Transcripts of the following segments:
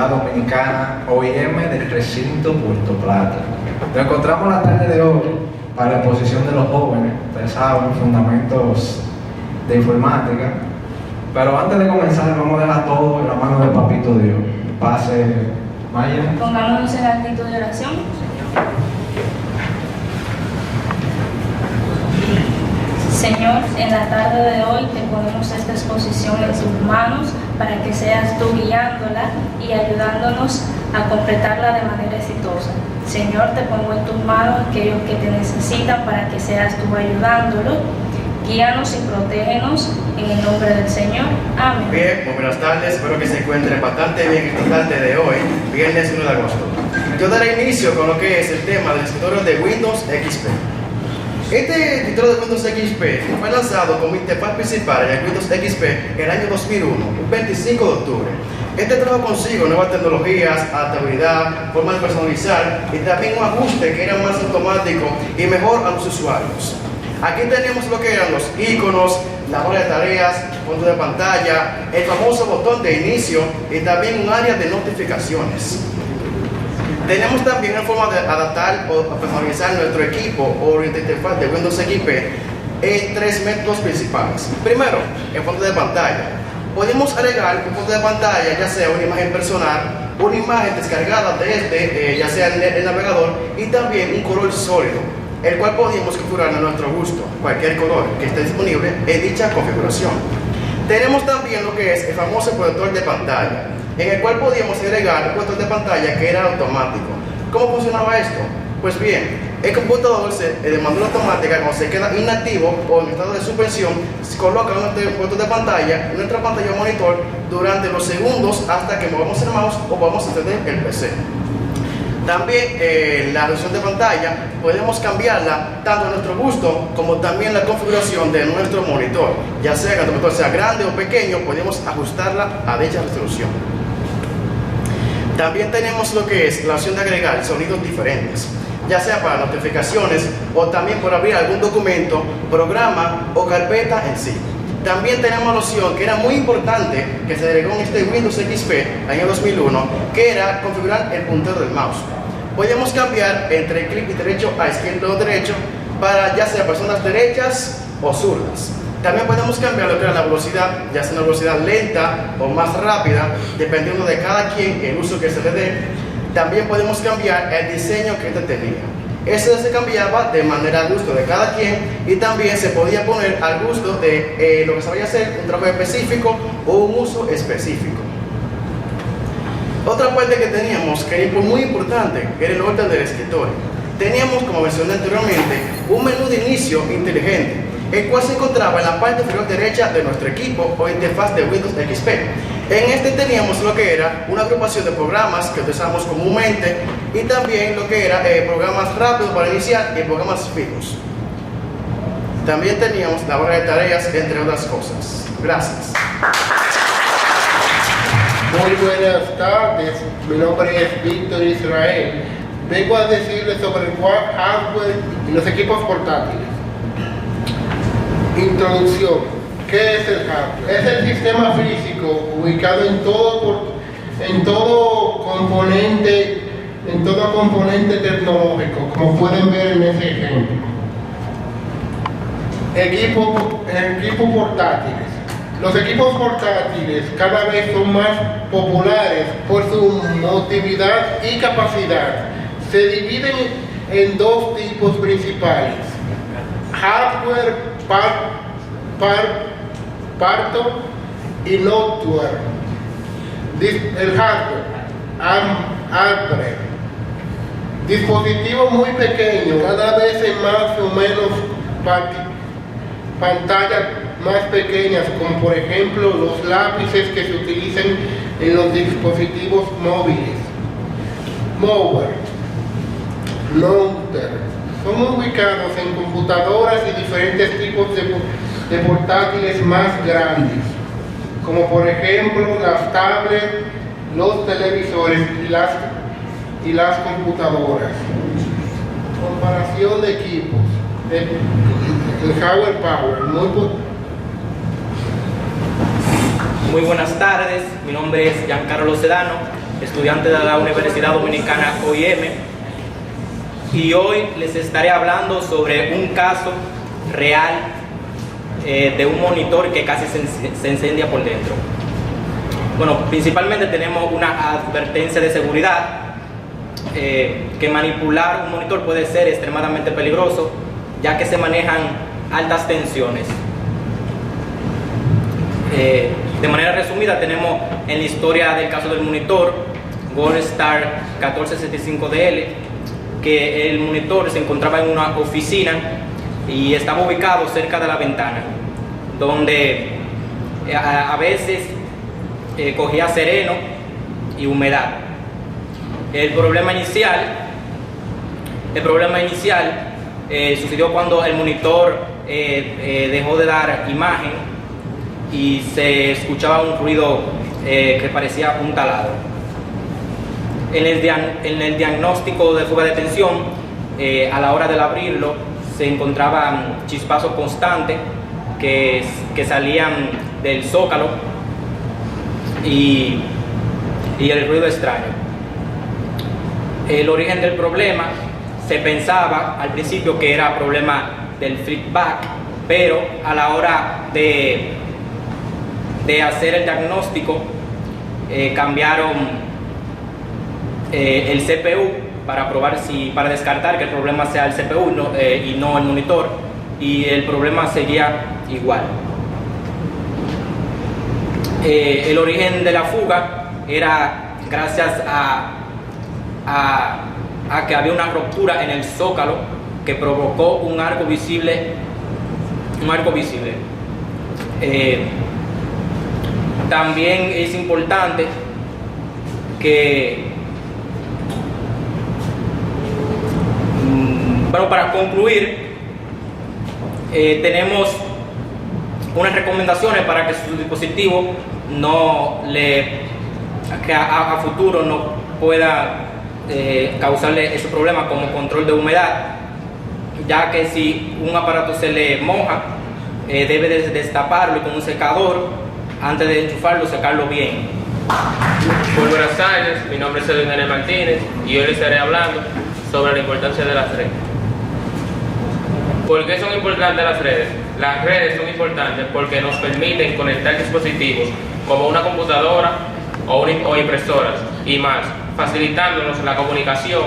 Universidad Dominicana OIM del recinto Puerto Plata. Nos encontramos la tarde de hoy para la exposición de los jóvenes, ustedes saben, fundamentos de informática. Pero antes de comenzar, vamos a dejar todo en la mano de Papito Dios. Pase, Maya. Pongámonos en actitud de oración. Señor, en la tarde de hoy te ponemos esta exposición en tus manos para que seas tú guiándola y ayudándonos a completarla de manera exitosa. Señor, te pongo en tus manos aquellos que te necesitan para que seas tú ayudándolo. Guíanos y protégenos en el nombre del Señor. Amén. Bien, muy buenas tardes. Espero que se encuentren bastante bien esta tarde de hoy, viernes 1 de agosto. Yo daré inicio con lo que es el tema del escritorio de Windows XP. Este escritorio de Windows XP fue lanzado como interfaz principal en el Windows XP en el año 2001, el 25 de octubre. Este trajo consigo nuevas tecnologías, adaptabilidad, forma de personalizar y también un ajuste que era más automático y mejor a los usuarios. Aquí tenemos lo que eran los iconos, la barra de tareas, fondo de pantalla, el famoso botón de inicio y también un área de notificaciones. Tenemos también una forma de adaptar o personalizar nuestro equipo o nuestra interfaz de Windows XP en tres métodos principales. Primero, el fondo de pantalla. Podemos agregar un fondo de pantalla, ya sea una imagen personal, una imagen descargada desde ya sea el navegador y también un color sólido, el cual podemos configurar a nuestro gusto, cualquier color que esté disponible en dicha configuración. Tenemos también lo que es el famoso protector de pantalla, en el cual podíamos agregar un protector de pantalla que era automático. ¿Cómo funcionaba esto? Pues bien, el computador de manera automática, cuando se queda inactivo o en estado de suspensión, se coloca un protector de pantalla en nuestra pantalla o monitor durante los segundos hasta que movamos el mouse o vamos a encender el PC. También la resolución de pantalla podemos cambiarla tanto a nuestro gusto como también la configuración de nuestro monitor. Ya sea que el monitor sea grande o pequeño, podemos ajustarla a dicha resolución. También tenemos lo que es la opción de agregar sonidos diferentes, ya sea para notificaciones o también por abrir algún documento, programa o carpeta en sí. También tenemos la opción que era muy importante que se agregó en este Windows XP año 2001, que era configurar el puntero del mouse. Podemos cambiar entre clic derecho a izquierdo o derecho para ya sea personas derechas o zurdas. También podemos cambiar lo que era la velocidad, ya sea una velocidad lenta o más rápida, dependiendo de cada quien el uso que se le dé. También podemos cambiar el diseño que este tenía. Eso se cambiaba de manera al gusto de cada quien y también se podía poner al gusto de lo que se vaya a hacer, un trabajo específico o un uso específico. Otra parte que teníamos, que era muy importante, era el orden del escritorio. Teníamos, como mencioné anteriormente, un menú de inicio inteligente, el cual se encontraba en la parte inferior derecha de nuestro equipo o interfaz de Windows XP. En este teníamos lo que era una agrupación de programas que utilizamos comúnmente y también lo que era programas rápidos para iniciar y programas fijos. También teníamos la barra de tareas, entre otras cosas. Gracias. Muy buenas tardes, mi nombre es Víctor Israel. Vengo a decirles sobre el hardware y los equipos portátiles. Introducción. ¿Qué es el hardware? Es el sistema físico ubicado en todo componente tecnológico, como pueden ver en ese ejemplo. Equipos portátiles. Los equipos portátiles cada vez son más populares por su motilidad y capacidad. Se dividen en dos tipos principales: hardware parto y software. El hardware, dispositivos muy pequeños, cada vez en más o menos pantallas más pequeñas, como por ejemplo los lápices que se utilizan en los dispositivos móviles. Router, son ubicados en computadoras y diferentes tipos de portátiles más grandes, como por ejemplo las tablets, los televisores y las computadoras. Comparación de equipos. El hardware power, Muy buenas tardes, mi nombre es Giancarlo Sedano. estudiante de la Universidad Dominicana OIM, y hoy les estaré hablando sobre un caso real de un monitor que casi se incendia por dentro. Bueno, principalmente tenemos una advertencia de seguridad, que manipular un monitor puede ser extremadamente peligroso, ya que se manejan altas tensiones. De manera resumida, tenemos en la historia del caso del monitor Goldstar 1465DL, que el monitor se encontraba en una oficina y estaba ubicado cerca de la ventana, donde a veces cogía sereno y humedad. El problema inicial sucedió cuando el monitor dejó de dar imagen y se escuchaba un ruido que parecía un taladro. En el diagnóstico de fuga de tensión, a la hora de abrirlo, se encontraban chispazos constantes que salían del zócalo y el ruido extraño. El origen del problema se pensaba al principio que era problema del feedback, pero a la hora de hacer el diagnóstico cambiaron el CPU para descartar que el problema sea el CPU y no el monitor, y el problema seguía igual. El origen de la fuga era gracias a que había una ruptura en el zócalo que provocó un arco visible. También es importante que, bueno, para concluir, tenemos unas recomendaciones para que su dispositivo a futuro no pueda causarle ese problema, como control de humedad, ya que si un aparato se le moja, debe de destaparlo y con un secador, antes de enchufarlo, secarlo bien. Muy buenas tardes, mi nombre es Edwin Martínez y hoy les estaré hablando sobre la importancia de las redes. ¿Por qué son importantes las redes? Las redes son importantes porque nos permiten conectar dispositivos como una computadora o impresoras y más, facilitándonos la comunicación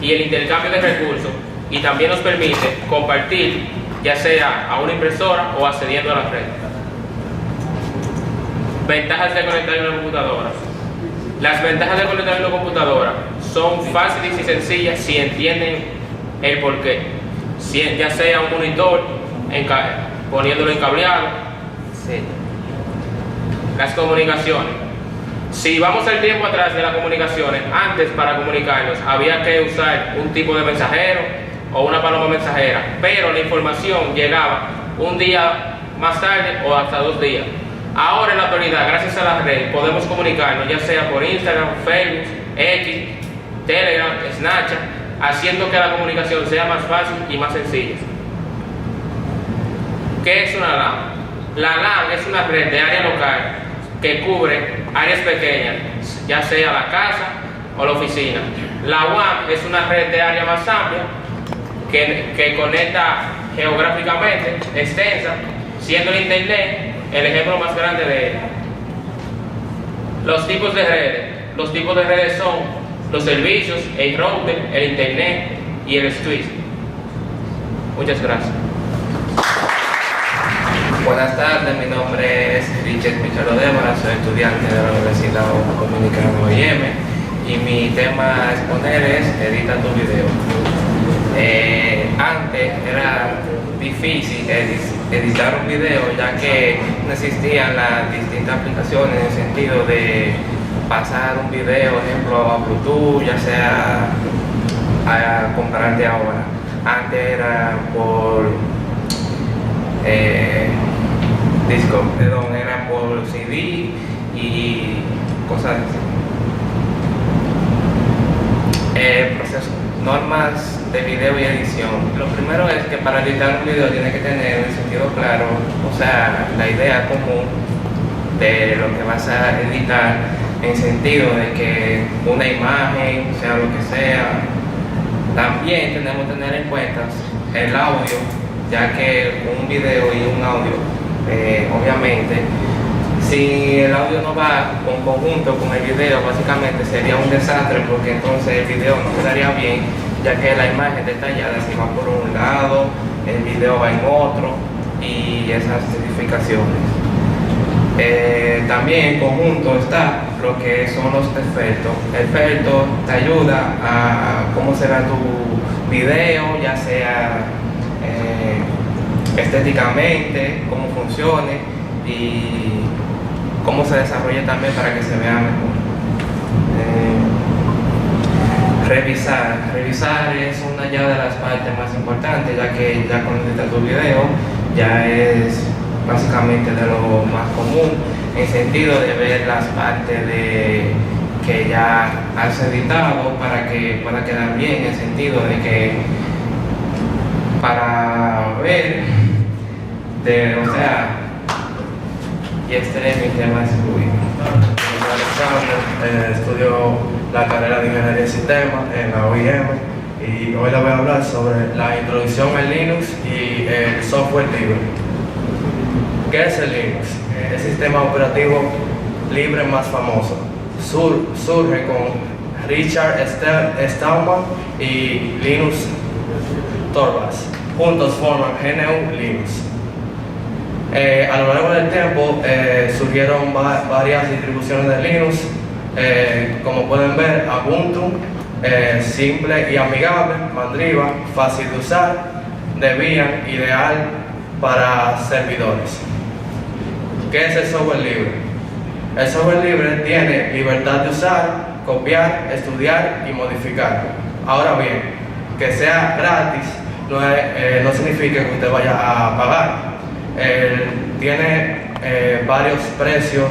y el intercambio de recursos, y también nos permite compartir ya sea a una impresora o accediendo a la red. Ventajas de conectar una computadora. Las ventajas de conectar una computadora son fáciles y sencillas si entienden el porqué. Ya sea un monitor, poniéndolo en cableado. Sí. Las comunicaciones. Si vamos al tiempo atrás de las comunicaciones, antes para comunicarnos había que usar un tipo de mensajero o una paloma mensajera, pero la información llegaba un día más tarde o hasta 2 días. Ahora en la actualidad, gracias a las redes, podemos comunicarnos ya sea por Instagram, Facebook, X, Telegram, Snapchat, haciendo que la comunicación sea más fácil y más sencilla. ¿Qué es una LAN? La LAN es una red de área local que cubre áreas pequeñas, ya sea la casa o la oficina. La WAN es una red de área más amplia que conecta geográficamente, extensa, siendo el Internet el ejemplo más grande de él. Los tipos de redes. Los tipos de redes son los servicios, el router, el Internet y el switch. Muchas gracias. Buenas tardes, mi nombre es Richard Pichardo Débora, soy estudiante de la Universidad Dominicana OIM y mi tema a exponer es edita tu video. Antes era difícil editar un video, ya que no existían las distintas aplicaciones en el sentido de pasar un video, ejemplo, a Bluetooth, ya sea a comparar de ahora. Antes era por era por CD y cosas así. Proceso. Normas de video y edición. Lo primero es que para editar un video tiene que tener un sentido claro, o sea, la idea común de lo que vas a editar. en sentido de que una imagen, sea lo que sea. También tenemos que tener en cuenta el audio, ya que un video y un audio, obviamente, si el audio no va en conjunto con el video, básicamente sería un desastre, porque entonces el video no quedaría bien, ya que la imagen detallada si va por un lado, el video va en otro, y esas edificaciones. También en conjunto está lo que son los efectos. El efecto te ayuda a cómo será tu video, ya sea estéticamente, cómo funcione y cómo se desarrolle también para que se vea mejor. Revisar es una ya de las partes más importantes, ya que ya cuando editas tu video ya es básicamente de lo más común, en sentido de ver las partes que ya has editado para que pueda quedar bien, en sentido de que para ver o sea, y extremadamente más fluido. Estudio la carrera de Ingeniería de Sistemas en la OIM y hoy les voy a hablar sobre la introducción al Linux y el software libre. ¿Qué es el Linux? El sistema operativo libre más famoso. Surge con Richard Stallman y Linus Torvalds. Juntos forman GNU Linux. A lo largo del tiempo surgieron varias distribuciones de Linux, como pueden ver, Ubuntu, simple y amigable, Mandriva, fácil de usar, Debian, ideal para servidores. ¿Qué es el software libre? El software libre tiene libertad de usar, copiar, estudiar y modificar. Ahora bien, que sea gratis no significa que usted vaya a pagar. Tiene varios precios,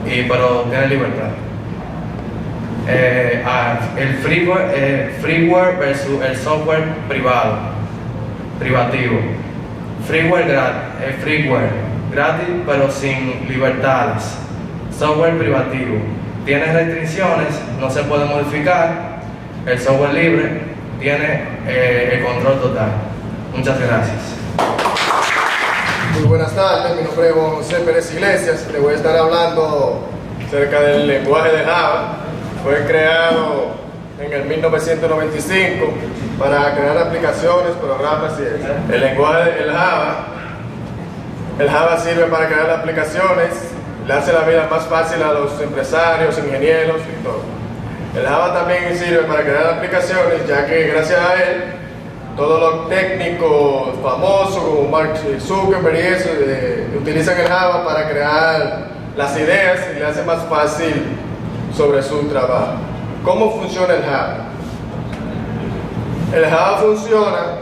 pero tiene libertad. El freeware versus el software privativo. Freeware gratis pero sin libertades. Software privativo tiene restricciones, no se puede modificar. El software libre tiene el control total. Muchas gracias. Muy buenas tardes, mi nombre es José Pérez Iglesias. Le voy a estar hablando acerca del lenguaje de Java. Fue creado en el 1995 para crear aplicaciones, programas y eso. El lenguaje, el Java sirve para crear aplicaciones, le hace la vida más fácil a los empresarios, ingenieros y todo. El Java también sirve para crear aplicaciones, ya que gracias a él todos los técnicos famosos como Mark Zuckerberg y eso utilizan el Java para crear las ideas y le hace más fácil sobre su trabajo. ¿Cómo funciona el Java? El Java funciona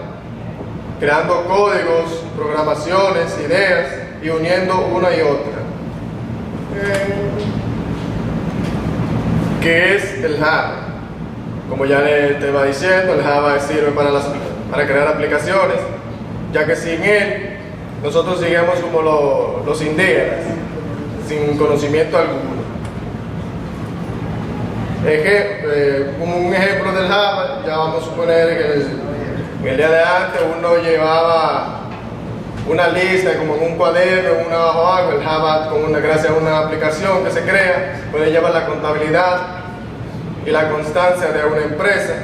creando códigos, programaciones, ideas y uniendo una y otra. ¿Qué es el Java? Como ya le estaba diciendo, el Java sirve para crear aplicaciones, ya que sin él nosotros seguimos como los indígenas, sin conocimiento alguno. Como un ejemplo del Java, ya vamos a suponer que el día de antes uno llevaba una lista como en un cuaderno, en una hoja o algo. El Java, gracias a una aplicación que se crea, puede llevar la contabilidad y la constancia de una empresa.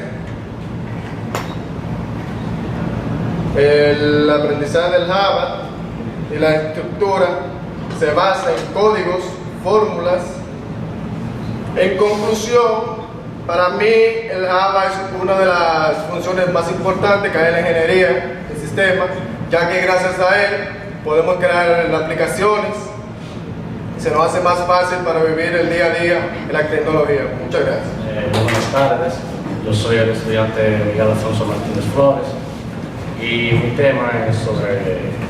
El aprendizaje del Java y la estructura se basa en códigos, fórmulas. En conclusión, para mí el Java es una de las funciones más importantes que hay en la ingeniería de sistemas, ya que gracias a él podemos crear aplicaciones y se nos hace más fácil para vivir el día a día en la tecnología. Muchas gracias. Buenas tardes, yo soy el estudiante Miguel Alfonso Martínez Flores y mi tema es sobre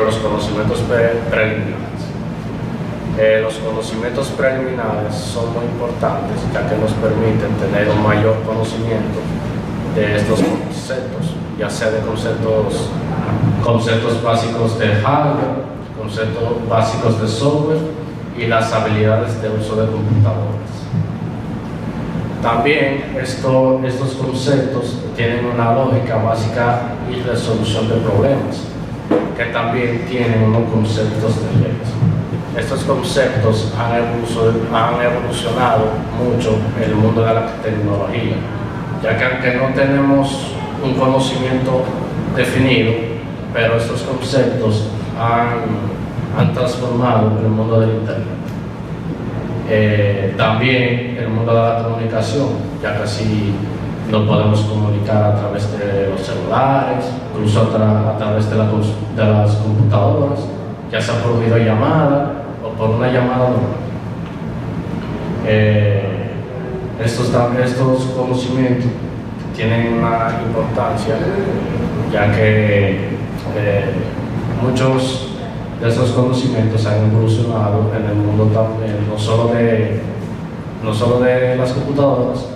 los conocimientos preliminares. Los conocimientos preliminares son muy importantes, ya que nos permiten tener un mayor conocimiento de estos conceptos, ya sea de conceptos básicos de hardware, conceptos básicos de software y las habilidades de uso de computadoras. También estos conceptos tienen una lógica básica y resolución de problemas, que también tienen unos conceptos de leyes. Estos conceptos han evolucionado mucho en el mundo de la tecnología, ya que aunque no tenemos un conocimiento definido, pero estos conceptos han transformado el mundo del Internet. También el mundo de la comunicación, ya que así nos podemos comunicar a través de los celulares, incluso a través de las computadoras, ya sea por videollamada o por una llamada normal. Estos conocimientos tienen una importancia, ya que muchos de esos conocimientos han evolucionado en el mundo también, no solo de las computadoras,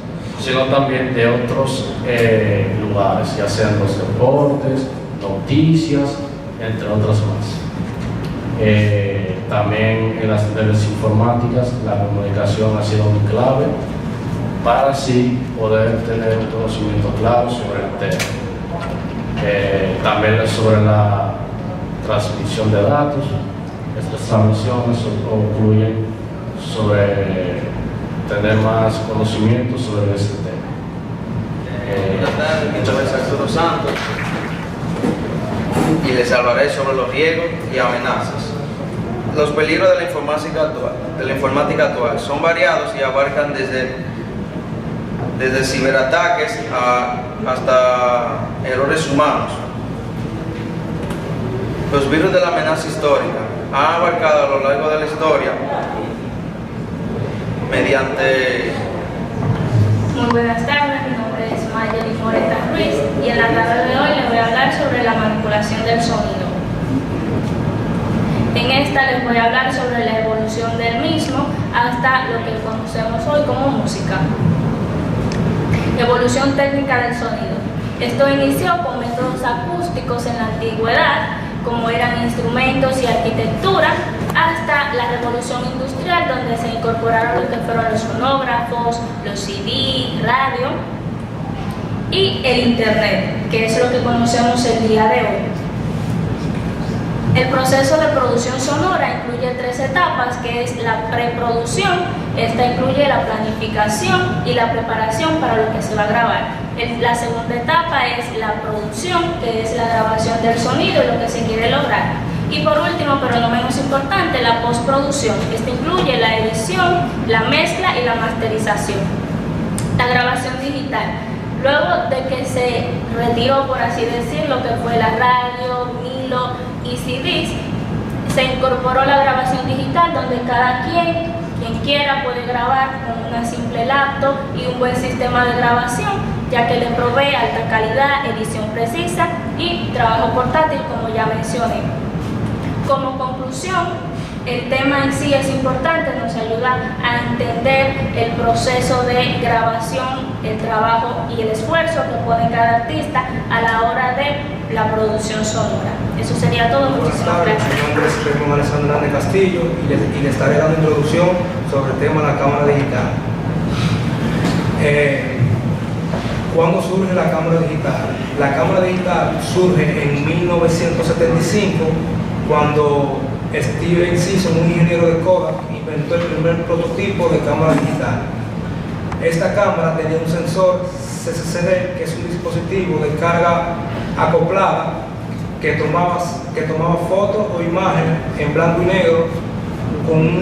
sino también de otros lugares, ya sean los deportes, noticias, entre otras más. También en las redes informáticas la comunicación ha sido muy clave para así poder tener un conocimiento claro sobre el tema. También sobre la transmisión de datos. Estas transmisiones concluyen sobre tener más conocimiento sobre este tema. Buenas tardes, mi nombre es Arturo Santos y les hablaré sobre los riesgos y amenazas. Los peligros de la informática actual son variados y abarcan desde ciberataques hasta errores humanos. Los virus de la amenaza histórica han abarcado a lo largo de la historia mediante... Muy buenas tardes, mi nombre es Mayeli Moreta Ruiz y en la tarde de hoy les voy a hablar sobre la manipulación del sonido. En esta les voy a hablar sobre la evolución del mismo hasta lo que conocemos hoy como música. Evolución técnica del sonido. Esto inició con métodos acústicos en la antigüedad, como eran instrumentos y arquitectura, hasta la revolución industrial, donde se incorporaron lo que fueron los fonógrafos, los CD, radio y el internet, que es lo que conocemos el día de hoy. El proceso de producción sonora incluye 3 etapas, que es la preproducción. Esta incluye la planificación y la preparación para lo que se va a grabar. La segunda etapa es la producción, que es la grabación del sonido y lo que se quiere lograr. Y por último, pero no menos importante, la postproducción. Esta incluye la edición, la mezcla y la masterización. La grabación digital. Luego de que se retiró, por así decirlo, lo que fue la radio, vinilo y CDs, se incorporó la grabación digital, donde cada quien quiera puede grabar con una simple laptop y un buen sistema de grabación, ya que le provee alta calidad, edición precisa y trabajo portátil, como ya mencioné. Como conclusión, el tema en sí es importante, nos ayuda a entender el proceso de grabación, el trabajo y el esfuerzo que pone cada artista a la hora de la producción sonora. Eso sería todo. Muchísimas gracias. Mi nombre es Raymond Alessandro Hernández Castillo y le estaré dando introducción sobre el tema de la cámara digital. ¿Cuándo surge la cámara digital? La cámara digital surge en 1975, cuando Steven Simpson, un ingeniero de Kodak, inventó el primer prototipo de cámara digital. Esta cámara tenía un sensor CCD, que es un dispositivo de carga acoplada que tomaba fotos o imágenes en blanco y negro con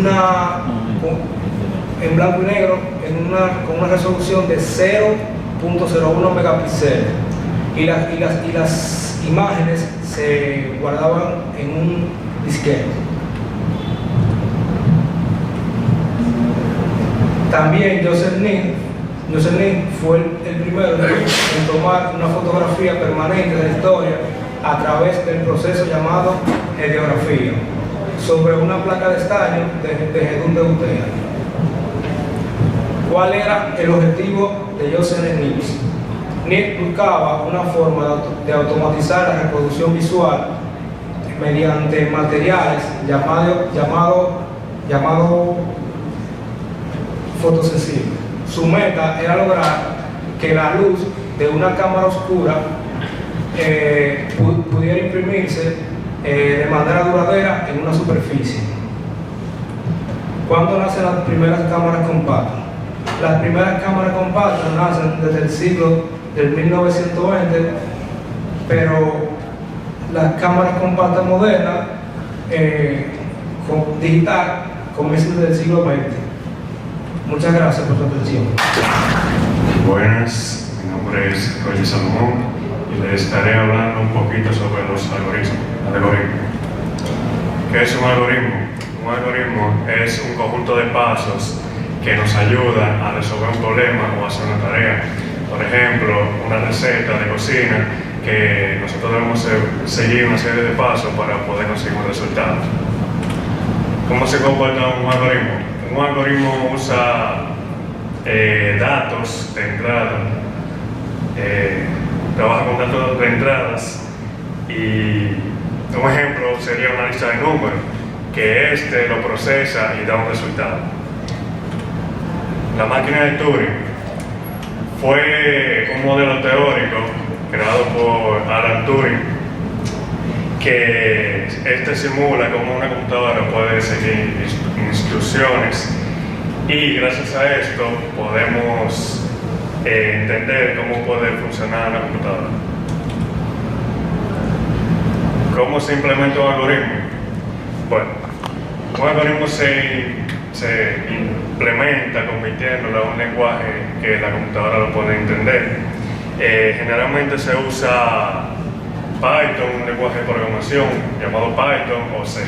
una resolución de 0.01 megapíxeles y las imágenes se guardaban en un disquete. También Joseph Ning fue el primero en tomar una fotografía permanente de la historia a través del proceso llamado heliografía sobre una placa de estaño de jedún de botella. ¿Cuál era el objetivo de Joseph Ning? Ning buscaba una forma de automatizar la reproducción visual mediante materiales llamados llamado fotosensible. Su meta era lograr que la luz de una cámara oscura pudiera imprimirse de manera duradera en una superficie. ¿Cuándo nacen las primeras cámaras compactas? Las primeras cámaras compactas nacen desde el siglo del 1920, pero las cámaras compactas modernas digital comienzan desde el siglo XX. Muchas gracias por su atención. Buenas, mi nombre es Roger Salomón y les estaré hablando un poquito sobre los algoritmos. ¿Qué es un algoritmo? Un algoritmo es un conjunto de pasos que nos ayuda a resolver un problema o hacer una tarea. Por ejemplo, una receta de cocina que nosotros debemos seguir una serie de pasos para poder conseguir un resultado. ¿Cómo se comporta un algoritmo? Un algoritmo usa datos de entrada, trabaja con datos de entradas, y un ejemplo sería una lista de números que lo procesa y da un resultado. La máquina de Turing fue un modelo teórico creado por Alan Turing, que simula cómo una computadora puede seguir instrucciones, y gracias a esto podemos entender cómo puede funcionar una computadora. ¿Cómo se implementa un algoritmo? Bueno, un algoritmo se implementa convirtiéndolo a un lenguaje que la computadora lo puede entender. Generalmente se usa Python, un lenguaje de programación llamado Python o C.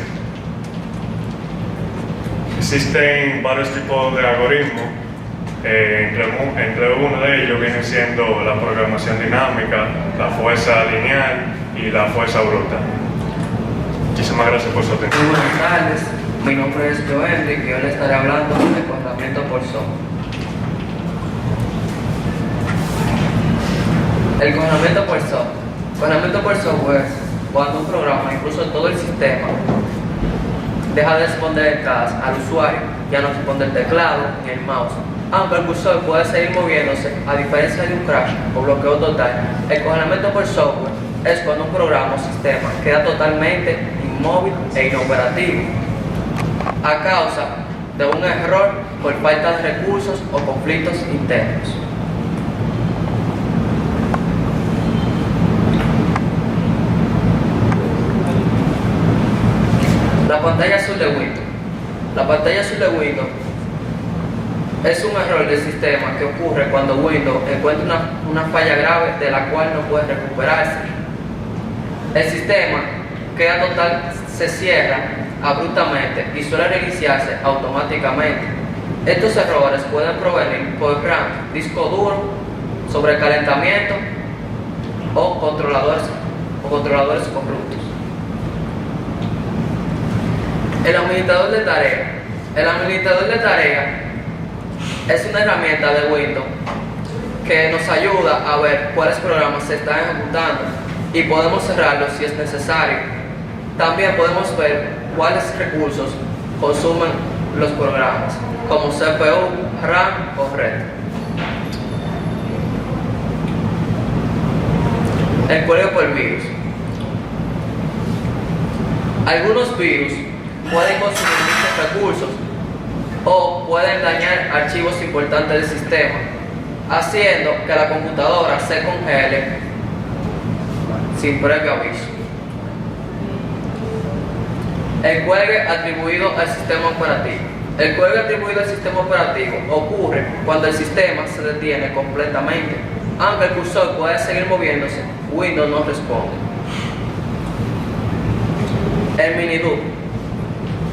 Existen varios tipos de algoritmos, entre uno de ellos viene siendo la programación dinámica, la fuerza lineal y la fuerza bruta. Muchísimas gracias por su atención. Muy buenas tardes, mi nombre es Joel y yo le estaré hablando de contamiento por software. El contamiento por software. Contamiento por software es cuando un programa, incluso todo el sistema, deja de responder entradas al usuario, ya no responde el teclado ni el mouse, aunque el cursor puede seguir moviéndose. A diferencia de un crash o bloqueo total, el congelamiento por software es cuando un programa o sistema queda totalmente inmóvil e inoperativo a causa de un error por falta de recursos o conflictos internos. La pantalla azul de Windows. La pantalla azul de Windows es un error del sistema que ocurre cuando Windows encuentra una falla grave de la cual no puede recuperarse. El sistema se cierra abruptamente y suele reiniciarse automáticamente. Estos errores pueden provenir por RAM, disco duro, sobrecalentamiento o controladores corruptos. El administrador de tareas. El administrador de tareas es una herramienta de Windows que nos ayuda a ver cuáles programas se están ejecutando y podemos cerrarlos si es necesario. También podemos ver cuáles recursos consumen los programas, como CPU, RAM o red. El código por virus. Algunos virus pueden consumir muchos recursos o pueden dañar archivos importantes del sistema, haciendo que la computadora se congele sin previo aviso. El cuelgue atribuido al sistema operativo. El cuelgue atribuido al sistema operativo ocurre cuando el sistema se detiene completamente. Aunque el cursor puede seguir moviéndose, Windows no responde. El miniDO.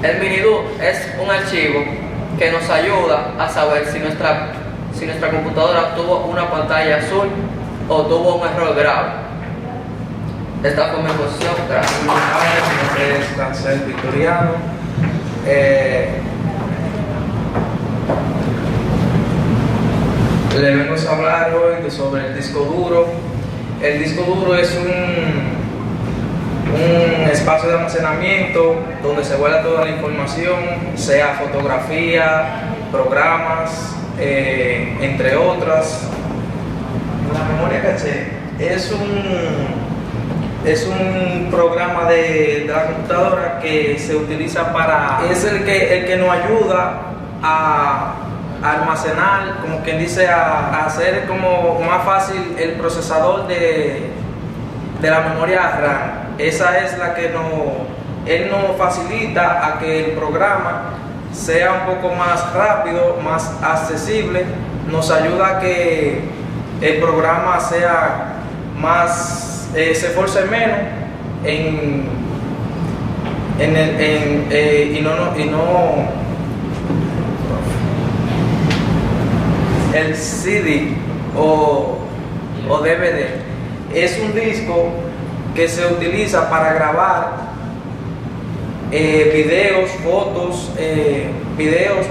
El miniDO es un archivo que nos ayuda a saber si nuestra computadora tuvo una pantalla azul o tuvo un error grave. Esta fue mi exposición. Gracias. Mi nombre es Cancel Victoriano. Le vengo a hablar hoy sobre el disco duro. El disco duro es un espacio de almacenamiento donde se guarda toda la información, sea fotografía, programas, entre otras. La memoria caché es un programa de la computadora que se utiliza es el que nos ayuda a almacenar, como quien dice, a hacer como más fácil el procesador de la memoria RAM. Esa es la que él nos facilita a que el programa sea un poco más rápido, más accesible, nos ayuda a que el programa sea más, se esfuerce menos el CD o DVD es un disco que se utiliza para grabar videos, fotos,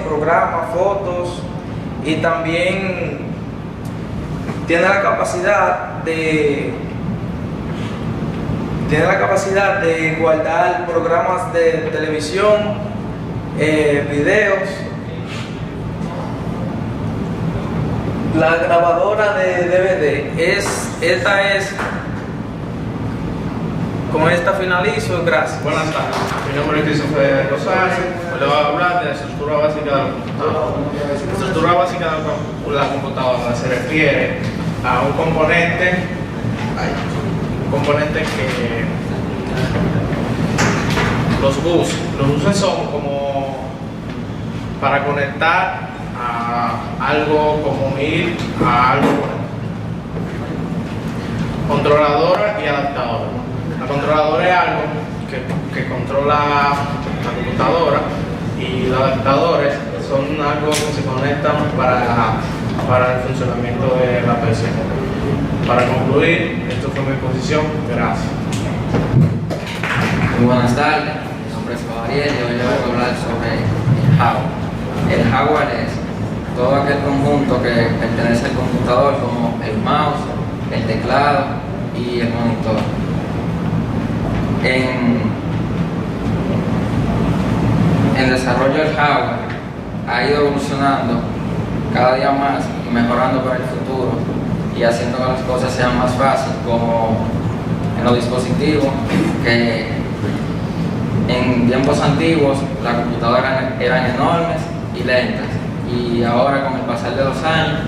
programas, fotos, y también tiene la capacidad de guardar programas de televisión, videos. La grabadora de DVD con esta finalizo. Gracias. Buenas tardes, mi nombre es Christopher Rosales. Le voy a hablar de la estructura básica de la computadora. La estructura básica de la computadora se refiere a un componente que los buses son como para conectar a algo, como unir a algo, controladora y adaptadora. La controladora es algo que controla la computadora, y los adaptadores son algo que se conectan para el funcionamiento de la PC. Para concluir, esto fue mi exposición. Gracias. Muy buenas tardes, mi nombre es Gabriel y hoy les voy a hablar sobre el hardware. El hardware es todo aquel conjunto que pertenece al computador, como el mouse, el teclado y el monitor. El desarrollo del hardware ha ido evolucionando cada día más y mejorando para el futuro, y haciendo que las cosas sean más fáciles, como en los dispositivos, que en tiempos antiguos las computadoras eran enormes y lentas, y ahora con el pasar de los años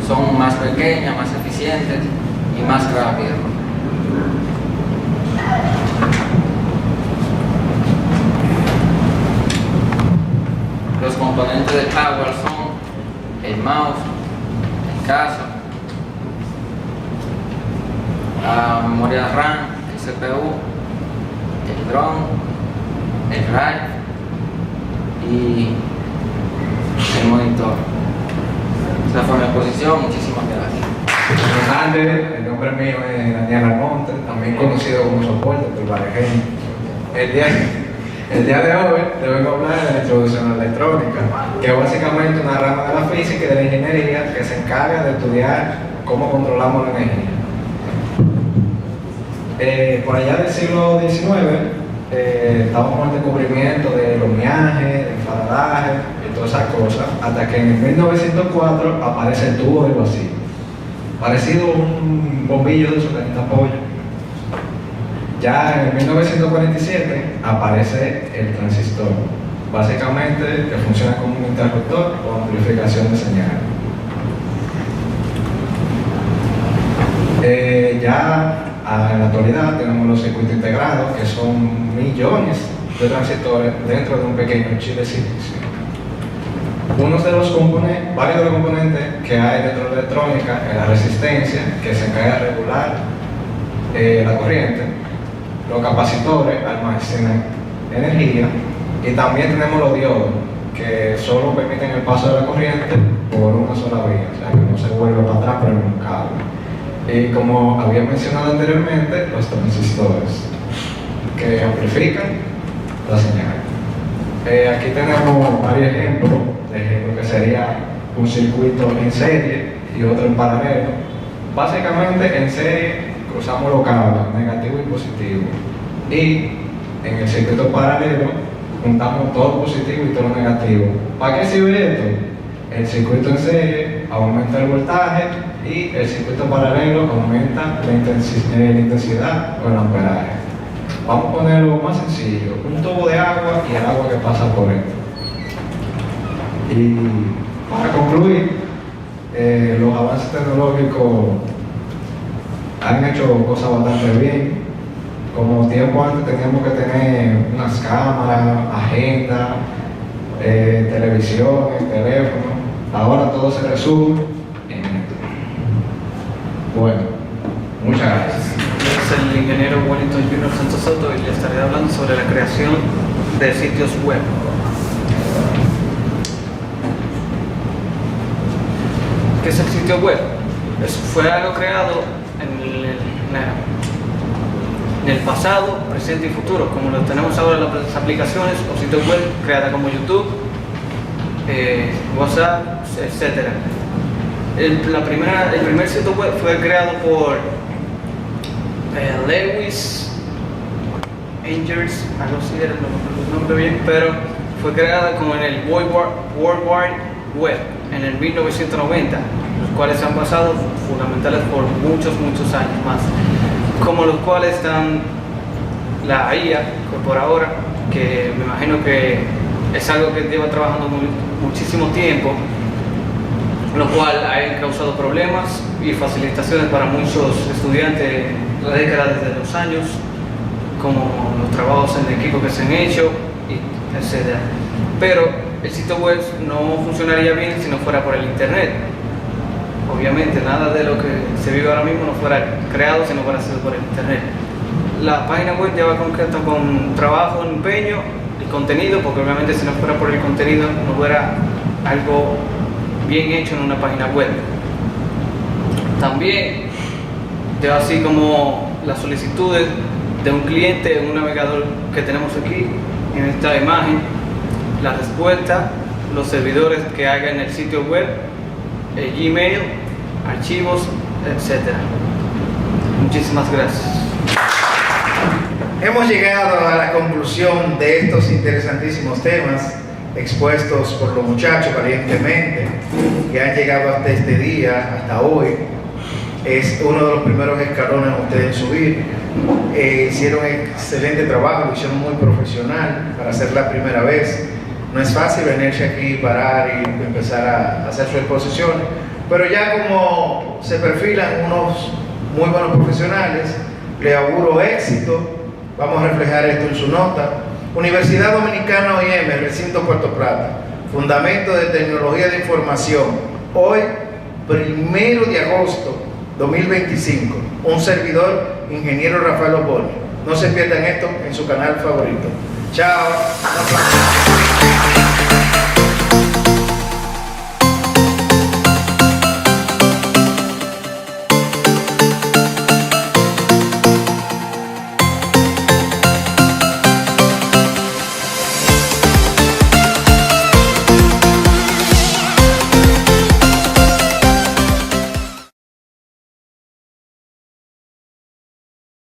son más pequeñas, más eficientes y más rápidas. Los componentes del hardware son el mouse, el caso, la memoria RAM, el CPU, el ROM, el RAID y el monitor. Esa fue mi exposición. Muchísimas gracias. Buenas tardes, el nombre mío es Daniel Almonte, también conocido como Soporte por varias gente. El día de hoy te vengo a hablar de la introducción a la electrónica, que es básicamente una rama de la física y de la ingeniería que se encarga de estudiar cómo controlamos la energía. Por allá del siglo XIX estábamos con el descubrimiento de los miajes, del faradaje y todas esas cosas, hasta que en 1904 aparece el tubo del vacío, parecido a un bombillo de esos que necesita apoyo. Ya en 1947 aparece el transistor, básicamente que funciona como un interruptor o amplificación de señal. Ya en la actualidad tenemos los circuitos integrados, que son millones de transistores dentro de un pequeño chip de silicio. Varios de los componentes que hay dentro de la electrónica es la resistencia, que se encarga de regular la corriente. Los capacitores almacenan energía, y también tenemos los diodos, que solo permiten el paso de la corriente por una sola vía, o sea que no se vuelve para atrás por un cable. Y como había mencionado anteriormente, los transistores, que amplifican la señal. Aquí tenemos varios ejemplos de lo que sería un circuito en serie y otro en paralelo. Básicamente en serie cruzamos los cables negativo y positivo, Y en el circuito paralelo juntamos todo lo positivo y todo lo negativo. ¿Para qué sirve esto? El circuito en serie aumenta el voltaje y el circuito paralelo aumenta la intensidad o el amperaje. Vamos a ponerlo más sencillo, un tubo de agua y el agua que pasa por él. Y para concluir, los avances tecnológicos han hecho cosas bastante bien. Como tiempo antes teníamos que tener unas cámaras, agenda, televisiones, teléfono. Ahora todo se resume en esto. Bueno, muchas gracias. Es el ingeniero Wellington Jr. Santos Soto y le estaré hablando sobre la creación de sitios web. ¿Qué es el sitio web? Fue algo creado en el pasado, presente y futuro, como lo tenemos ahora las aplicaciones o sitios web creadas como YouTube, WhatsApp, etc. El primer sitio web fue creado por Lewis Angers, algo así era el nombre bien, pero fue creada como en el World Wide Web en el 1990, los cuales se han basado fundamentales por muchos años más, como los cuales están la IA, que por ahora, que me imagino que es algo que lleva trabajando muchísimo tiempo, lo cual ha causado problemas y facilitaciones para muchos estudiantes la década desde los años, como los trabajos en equipo que se han hecho, etc. Pero el sitio web no funcionaría bien si no fuera por el internet. Obviamente nada de lo que se vive ahora mismo no fuera creado si no fuera sido por el internet. La página web lleva concreto con trabajo, empeño y contenido, porque obviamente si no fuera por el contenido no fuera algo bien hecho en una página web. También lleva así como las solicitudes de un cliente en un navegador que tenemos aquí en esta imagen, la respuesta, los servidores que hagan el sitio web, el Gmail, archivos, etc. Muchísimas gracias. Hemos llegado a la conclusión de estos interesantísimos temas expuestos por los muchachos valientemente que han llegado hasta este día, hasta hoy. Es uno de los primeros escalones a ustedes subir. Hicieron excelente trabajo, lo hicieron muy profesional para hacer la primera vez. No es fácil venirse aquí, parar y empezar a hacer sus exposiciones, pero ya como se perfilan unos muy buenos profesionales, les auguro éxito. Vamos a reflejar esto en su nota. Universidad Dominicana OIM, Recinto Puerto Plata, Fundamento de Tecnología de Información, hoy, 1 de agosto 2025, un servidor, ingeniero Rafael Oboni. No se pierdan esto en su canal favorito. Chao.